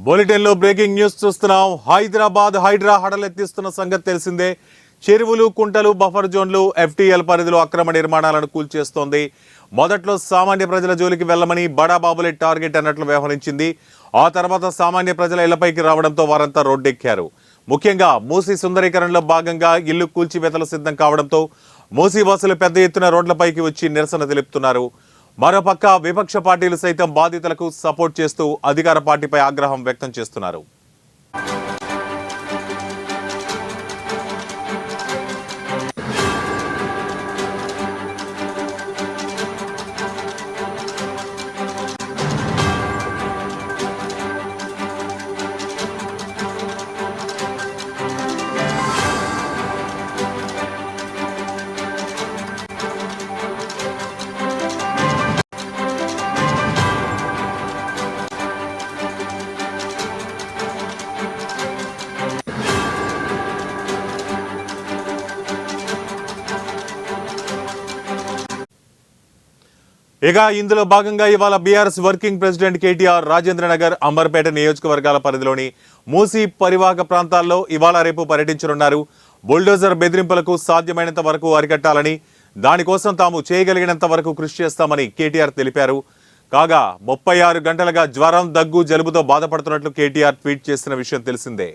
బులెటిన్లో breaking news చూస్తున్నాం. హైదరాబాద్ హైడ్రా హడలెత్తిస్తున్న సంగతి తెలిసిందే. చెరువులు, కుంటలు, బఫర్ జోన్లు, ఎఫ్టీఎల్ పరిధిలో అక్రమ నిర్మాణాలను కూల్చేస్తోంది. మొదట్లో సామాన్య ప్రజల జోలికి వెళ్లమని బడాబాబులే టార్గెట్ అన్నట్లు వ్యవహరించింది. ఆ తర్వాత సామాన్య ప్రజల ఇళ్లపైకి రావడంతో వారంతా రోడ్డెక్కారు. ముఖ్యంగా మూసీ సుందరీకరణలో భాగంగా ఇల్లు కూల్చివేతలు సిద్ధం కావడంతో మూసీ వాసులు పెద్ద ఎత్తున రోడ్లపైకి వచ్చి నిరసన తెలుపుతున్నారు. మరోపక్క విపక్ష పార్టీలు సైతం బాధితులకు సపోర్ట్ చేస్తూ అధికార పార్టీపై ఆగ్రహం వ్యక్తం చేస్తున్నారు. ఇక ఇందులో భాగంగా ఇవాళ BRS working president KTR Rajendranagar, Amberpet నియోజకవర్గాల పరిధిలోని మూసీ పరివాహక ప్రాంతాల్లో ఇవాళ రేపు పర్యటించనున్నారు. బుల్డోజర్ బెదిరింపులకు సాధ్యమైనంత వరకు అరికట్టాలని, దానికోసం తాము చేయగలిగినంత వరకు కృషి చేస్తామని కేటీఆర్ తెలిపారు. కాగా 36 గంటలుగా జ్వరం, దగ్గు, జలుబుతో బాధపడుతున్నట్లు కేటీఆర్ ట్వీట్ చేసిన విషయం తెలిసిందే.